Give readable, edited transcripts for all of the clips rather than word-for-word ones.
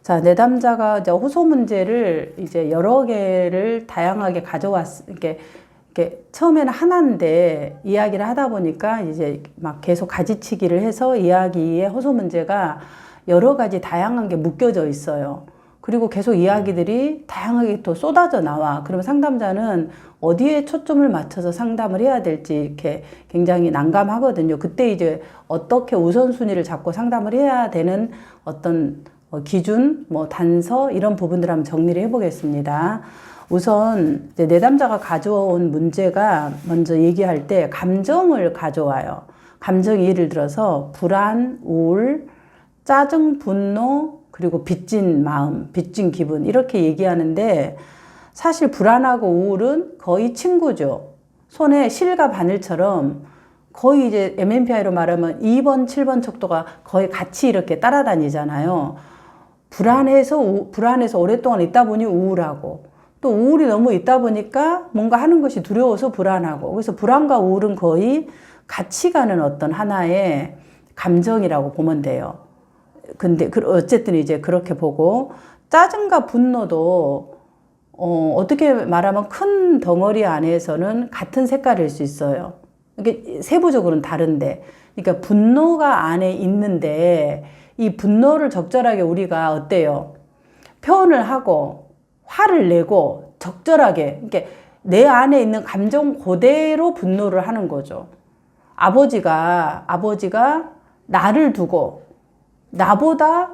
자, 내담자가 이제 호소 문제를 이제 여러 개를 다양하게 이렇게 처음에는 하나인데 이야기를 하다 보니까 이제 막 계속 가지치기를 해서 이야기의 호소 문제가 여러 가지 다양한 게 묶여져 있어요. 그리고 계속 이야기들이 다양하게 또 쏟아져 나와. 그러면 상담자는 어디에 초점을 맞춰서 상담을 해야 될지 이렇게 굉장히 난감하거든요. 그때 이제 어떻게 우선순위를 잡고 상담을 해야 되는 어떤 기준, 단서 이런 부분들 한번 정리를 해보겠습니다. 우선 이제 내담자가 가져온 문제가 먼저 얘기할 때 감정을 가져와요. 감정이 예를 들어서 불안, 우울, 짜증, 분노, 그리고 빚진 마음, 빚진 기분 이렇게 얘기하는데 사실 불안하고 우울은 거의 친구죠. 손에 실과 바늘처럼 거의 이제 MMPI로 말하면 2번, 7번 척도가 거의 같이 이렇게 따라다니잖아요. 불안해서 오랫동안 있다 보니 우울하고 또 우울이 너무 있다 보니까 뭔가 하는 것이 두려워서 불안하고 그래서 불안과 우울은 거의 같이 가는 어떤 하나의 감정이라고 보면 돼요. 근데 어쨌든 이제 그렇게 보고 짜증과 분노도 어떻게 말하면 큰 덩어리 안에서는 같은 색깔일 수 있어요. 이게 세부적으로는 다른데 그러니까 분노가 안에 있는데 이 분노를 적절하게 우리가 어때요? 표현을 하고 화를 내고 적절하게 그러니까 내 안에 있는 감정 그대로 분노를 하는 거죠. 아버지가 나를 두고 나보다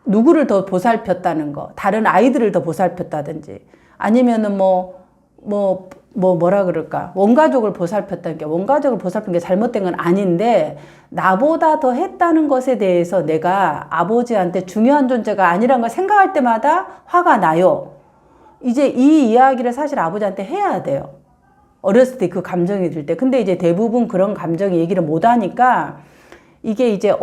누구를 더 보살폈다는 거, 다른 아이들을 더 보살폈다든지, 아니면은 뭐라 그럴까, 원가족을 보살폈다는 게, 원가족을 보살핀 게 잘못된 건 아닌데, 나보다 더 했다는 것에 대해서 내가 아버지한테 중요한 존재가 아니란 걸 생각할 때마다 화가 나요. 이제 이 이야기를 사실 아버지한테 해야 돼요. 어렸을 때 그 감정이 들 때. 근데 이제 대부분 그런 감정 얘기를 못 하니까, 이게 이제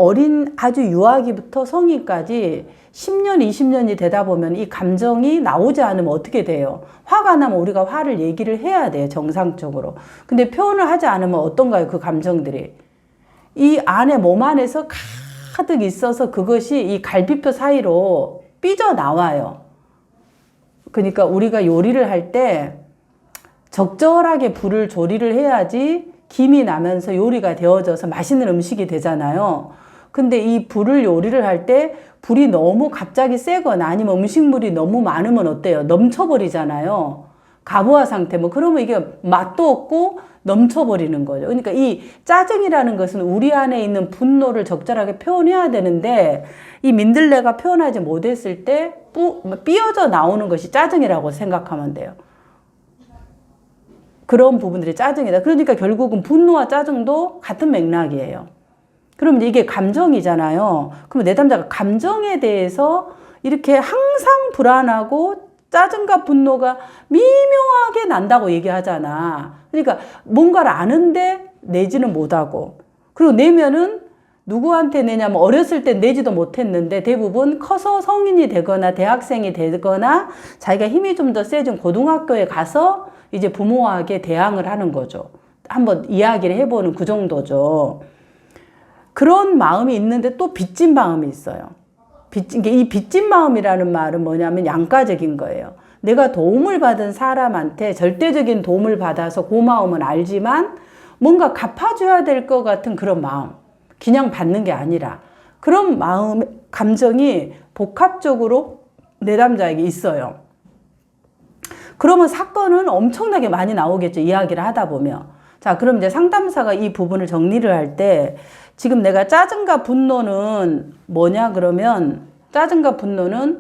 아주 유아기부터 성인까지 10년, 20년이 되다 보면 이 감정이 나오지 않으면 어떻게 돼요? 화가 나면 우리가 화를 얘기를 해야 돼요, 정상적으로. 근데 표현을 하지 않으면 어떤가요, 그 감정들이? 이 안에 몸 안에서 가득 있어서 그것이 이 갈비뼈 사이로 삐져나와요. 그러니까 우리가 요리를 할 때 적절하게 불을 조리를 해야지 김이 나면서 요리가 되어져서 맛있는 음식이 되잖아요. 근데 이 요리를 할 때 불이 너무 갑자기 세거나 아니면 음식물이 너무 많으면 어때요? 넘쳐버리잖아요. 가부화 상태. 그러면 이게 맛도 없고 넘쳐버리는 거죠. 그러니까 이 짜증이라는 것은 우리 안에 있는 분노를 적절하게 표현해야 되는데 이 민들레가 표현하지 못했을 때 삐어져 나오는 것이 짜증이라고 생각하면 돼요. 그런 부분들이 짜증이다. 그러니까 결국은 분노와 짜증도 같은 맥락이에요. 그럼 이게 감정이잖아요. 그럼 내담자가 감정에 대해서 이렇게 항상 불안하고 짜증과 분노가 미묘하게 난다고 얘기하잖아. 그러니까 뭔가를 아는데 내지는 못하고. 그리고 내면은 누구한테 내냐면 어렸을 때 내지도 못했는데 대부분 커서 성인이 되거나 대학생이 되거나 자기가 힘이 좀 더 세진 고등학교에 가서 이제 부모에게 대항을 하는 거죠. 한번 이야기를 해보는 그 정도죠. 그런 마음이 있는데 또 빚진 마음이 있어요. 이 빚진 마음이라는 말은 뭐냐면 양가적인 거예요. 내가 도움을 받은 사람한테 절대적인 도움을 받아서 고마움은 알지만 뭔가 갚아줘야 될 것 같은 그런 마음. 그냥 받는 게 아니라 그런 마음, 감정이 복합적으로 내담자에게 있어요. 그러면 사건은 엄청나게 많이 나오겠죠. 이야기를 하다 보면. 자, 그럼 이제 상담사가 이 부분을 정리를 할 때 지금 내가 짜증과 분노는 뭐냐 그러면 짜증과 분노는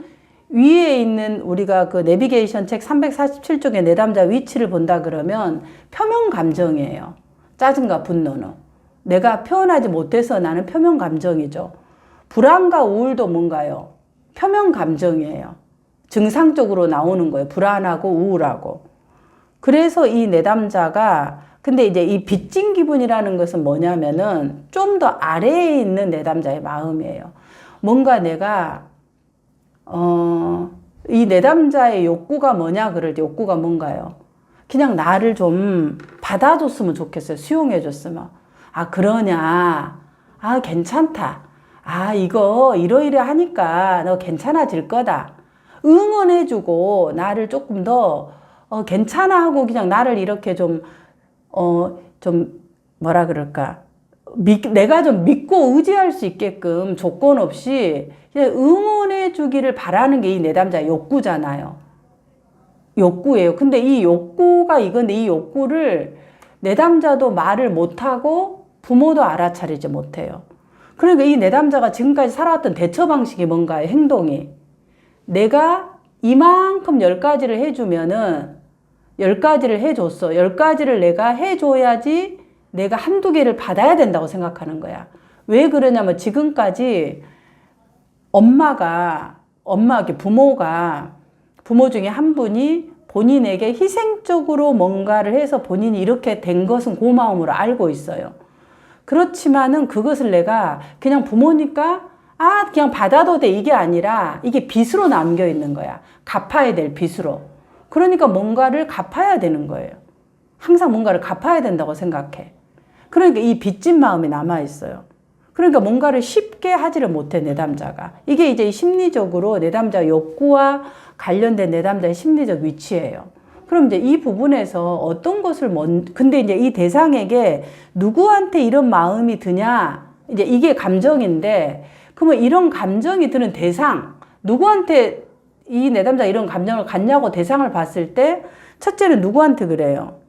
위에 있는 우리가 그 내비게이션 책 347쪽의 내담자 위치를 본다 그러면 표면 감정이에요. 짜증과 분노는. 내가 표현하지 못해서 나는 표면 감정이죠. 불안과 우울도 뭔가요? 표면 감정이에요. 증상적으로 나오는 거예요. 불안하고 우울하고. 그래서 이 내담자가 근데 이제 이 빚진 기분이라는 것은 뭐냐면은 좀 더 아래에 있는 내담자의 마음이에요. 뭔가 내가 이 내담자의 욕구가 뭐냐 그럴 때 욕구가 뭔가요? 그냥 나를 좀 받아줬으면 좋겠어요. 수용해줬으면. 아, 그러냐. 아, 괜찮다. 아, 이거 이러이러 하니까 너 괜찮아질 거다. 응원해주고 나를 조금 더 괜찮아 하고 그냥 나를 이렇게 좀 뭐라 그럴까. 내가 좀 믿고 의지할 수 있게끔 조건 없이 응원해 주기를 바라는 게 이 내담자의 욕구잖아요. 욕구예요. 근데 이 욕구가 이건데 이 욕구를 내담자도 말을 못하고 부모도 알아차리지 못해요. 그러니까 이 내담자가 지금까지 살아왔던 대처 방식이 뭔가요? 행동이. 내가 이만큼 10가지를 해주면은 10가지를 해줬어. 10가지를 내가 해줘야지 내가 한두 개를 받아야 된다고 생각하는 거야. 왜 그러냐면 지금까지 부모 중에 한 분이 본인에게 희생적으로 뭔가를 해서 본인이 이렇게 된 것은 고마움으로 알고 있어요. 그렇지만은 그것을 내가 그냥 부모니까 그냥 받아도 돼 이게 아니라 이게 빚으로 남겨 있는 거야. 갚아야 될 빚으로. 그러니까 뭔가를 갚아야 되는 거예요. 항상 뭔가를 갚아야 된다고 생각해. 그러니까 이 빚진 마음이 남아있어요. 그러니까 뭔가를 쉽게 하지를 못해, 내담자가. 이게 이제 심리적으로 내담자 욕구와 관련된 내담자의 심리적 위치예요. 그럼 이제 이 부분에서 어떤 것을 근데 이제 이 대상에게 누구한테 이런 마음이 드냐? 이제 이게 감정인데, 그러면 이런 감정이 드는 대상, 누구한테 이 내담자가 이런 감정을 갖냐고 대상을 봤을 때, 첫째는 누구한테 그래요?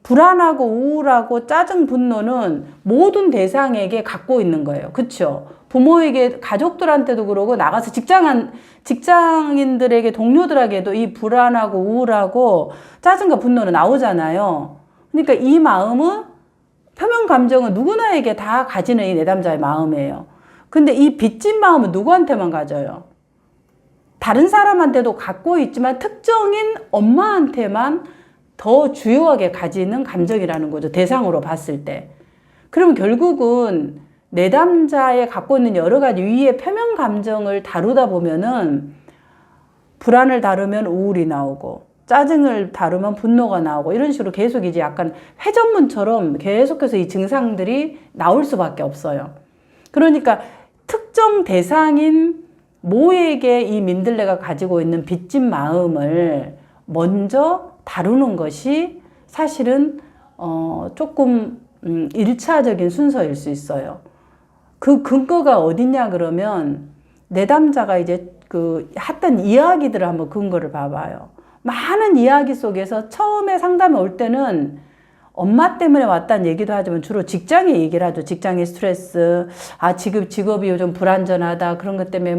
불안하고 우울하고 짜증, 분노는 모든 대상에게 갖고 있는 거예요. 그렇죠? 부모에게, 가족들한테도 그러고 나가서 직장인들에게, 동료들에게도 이 불안하고 우울하고 짜증과 분노는 나오잖아요. 그러니까 이 마음은, 표면 감정은 누구나에게 다 가지는 이 내담자의 마음이에요. 근데 이 빚진 마음은 누구한테만 가져요? 다른 사람한테도 갖고 있지만 특정인 엄마한테만 더 주요하게 가지는 감정이라는 거죠. 대상으로 봤을 때. 그러면 결국은 내담자에 갖고 있는 여러 가지 위의 표면 감정을 다루다 보면은 불안을 다루면 우울이 나오고 짜증을 다루면 분노가 나오고 이런 식으로 계속 이제 약간 회전문처럼 계속해서 이 증상들이 나올 수밖에 없어요. 그러니까 특정 대상인 모에게 이 민들레가 가지고 있는 빚진 마음을 먼저 다루는 것이 사실은 조금 1차적인 순서일 수 있어요. 그 근거가 어디냐 그러면 내담자가 이제 했던 이야기들을 한번 근거를 봐봐요. 많은 이야기 속에서 처음에 상담에 올 때는 엄마 때문에 왔다는 얘기도 하지만 주로 직장의 얘기를 하죠. 직장의 스트레스, 지금 직업이 요즘 불안전하다, 그런 것 때문에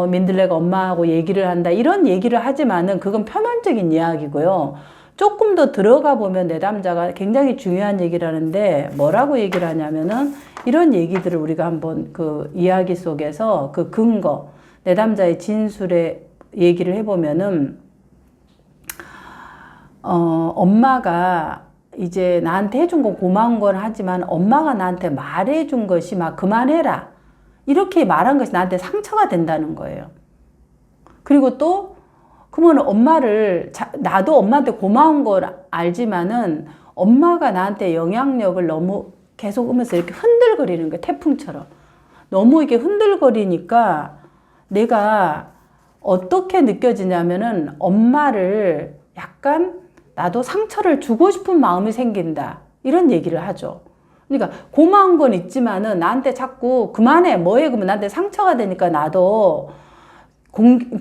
민들레가 엄마하고 얘기를 한다, 이런 얘기를 하지만은 그건 표면적인 이야기고요. 조금 더 들어가 보면 내담자가 굉장히 중요한 얘기를 하는데 뭐라고 얘기를 하냐면은 이런 얘기들을 우리가 한번 그 이야기 속에서 그 근거, 내담자의 진술에 얘기를 해보면은 엄마가 이제 나한테 해준 거 고마운 건 하지만 엄마가 나한테 말해준 것이 막 그만해라 이렇게 말한 것이 나한테 상처가 된다는 거예요. 그리고 또 그러면 나도 엄마한테 고마운 걸 알지만은 엄마가 나한테 영향력을 너무 계속 오면서 이렇게 흔들거리는 거예요. 태풍처럼. 너무 이렇게 흔들거리니까 내가 어떻게 느껴지냐면은 엄마를 약간 나도 상처를 주고 싶은 마음이 생긴다. 이런 얘기를 하죠. 그러니까 고마운 건 있지만은 나한테 자꾸 그만해. 뭐해? 그러면 나한테 상처가 되니까 나도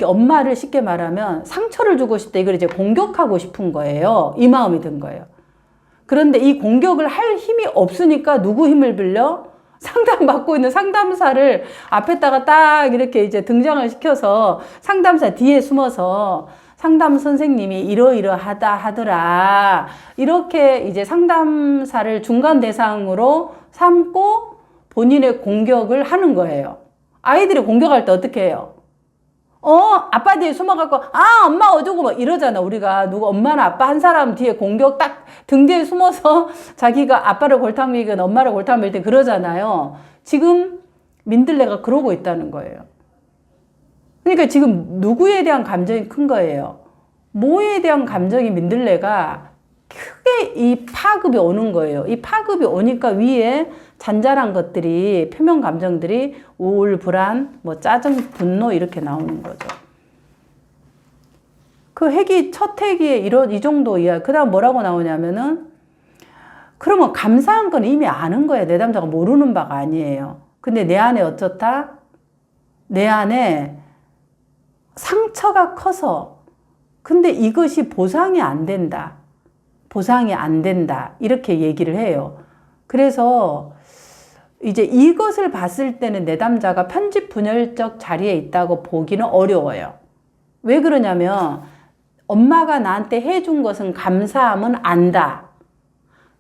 엄마를 쉽게 말하면 상처를 주고 싶다. 이걸 이제 공격하고 싶은 거예요. 이 마음이 든 거예요. 그런데 이 공격을 할 힘이 없으니까 누구 힘을 빌려? 상담받고 있는 상담사를 앞에다가 딱 이렇게 이제 등장을 시켜서 상담사 뒤에 숨어서 상담 선생님이 이러이러하다 하더라. 이렇게 이제 상담사를 중간 대상으로 삼고 본인의 공격을 하는 거예요. 아이들이 공격할 때 어떻게 해요? 아빠 뒤에 숨어갖고, 엄마 어쩌고 막 이러잖아. 우리가 엄마나 아빠 한 사람 뒤에 공격 딱 등 뒤에 숨어서 자기가 아빠를 골탕 먹이건 엄마를 골탕 먹일 때 그러잖아요. 지금 민들레가 그러고 있다는 거예요. 그러니까 지금 누구에 대한 감정이 큰 거예요? 뭐에 대한 감정이 민들레가 크게 이 파급이 오는 거예요. 이 파급이 오니까 위에 잔잔한 것들이, 표면 감정들이 우울, 불안, 뭐 짜증, 분노 이렇게 나오는 거죠. 그 핵이, 첫 핵이 이 정도 이야. 그 다음 뭐라고 나오냐면은, 그러면 감사한 건 이미 아는 거예요. 내담자가 모르는 바가 아니에요. 근데 내 안에 어쩌다? 내 안에 상처가 커서, 근데 이것이 보상이 안 된다. 보상이 안 된다. 이렇게 얘기를 해요. 그래서 이제 이것을 봤을 때는 내담자가 편집 분열적 자리에 있다고 보기는 어려워요. 왜 그러냐면 엄마가 나한테 해준 것은 감사함은 안다.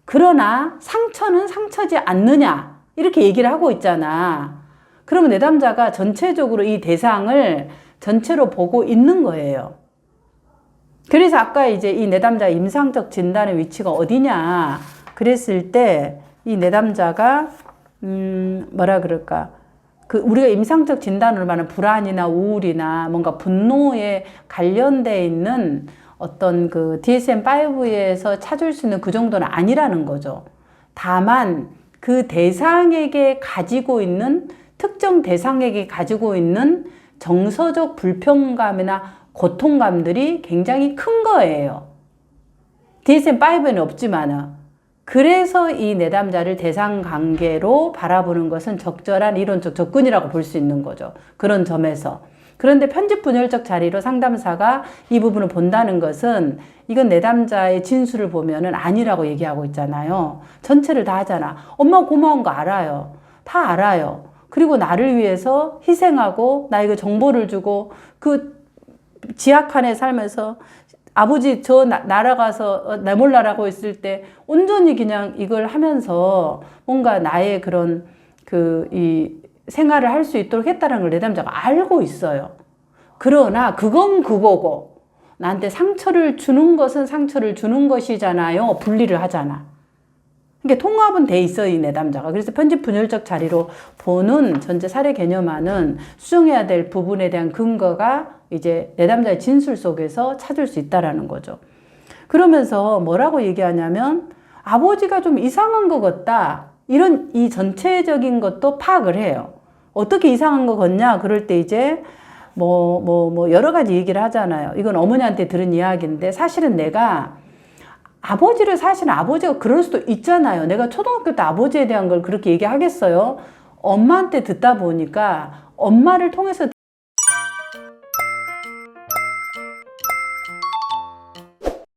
그러나 상처는 상처지 않느냐. 이렇게 얘기를 하고 있잖아. 그러면 내담자가 전체적으로 이 대상을 전체로 보고 있는 거예요. 그래서 아까 이제 이 내담자 임상적 진단의 위치가 어디냐 그랬을 때 이 내담자가 뭐라 그럴까, 그 우리가 임상적 진단으로 말하는 불안이나 우울이나 뭔가 분노에 관련돼 있는 어떤 그 DSM-5에서 찾을 수 있는 그 정도는 아니라는 거죠. 다만 그 대상에게 가지고 있는, 특정 대상에게 가지고 있는 정서적 불편감이나 고통감들이 굉장히 큰 거예요. DSM-5에는 없지만은. 그래서 이 내담자를 대상 관계로 바라보는 것은 적절한 이론적 접근이라고 볼 수 있는 거죠. 그런 점에서. 그런데 편집 분열적 자리로 상담사가 이 부분을 본다는 것은 이건 내담자의 진술을 보면은 아니라고 얘기하고 있잖아요. 전체를 다 하잖아. 엄마 고마운 거 알아요. 다 알아요. 그리고 나를 위해서 희생하고 나에게 정보를 주고 그 지하칸에 살면서 아버지 저 날아가서 내몰라라고 있을 때 온전히 그냥 이걸 하면서 뭔가 나의 그런 이 생활을 할 수 있도록 했다는 걸 내담자가 알고 있어요. 그러나 그건 그거고 나한테 상처를 주는 것은 상처를 주는 것이잖아요. 분리를 하잖아. 그러니까 통합은 돼 있어, 이 내담자가. 그래서 편집 분열적 자리로 보는 전제 사례 개념화는 수정해야 될 부분에 대한 근거가 이제 내담자의 진술 속에서 찾을 수 있다라는 거죠. 그러면서 뭐라고 얘기하냐면 아버지가 좀 이상한 것 같다. 이런 이 전체적인 것도 파악을 해요. 어떻게 이상한 것 같냐? 그럴 때 이제 여러 가지 얘기를 하잖아요. 이건 어머니한테 들은 이야기인데 사실은 내가 사실은 아버지가 그럴 수도 있잖아요. 내가 초등학교 때 아버지에 대한 걸 그렇게 얘기하겠어요? 엄마한테 듣다 보니까 엄마를 통해서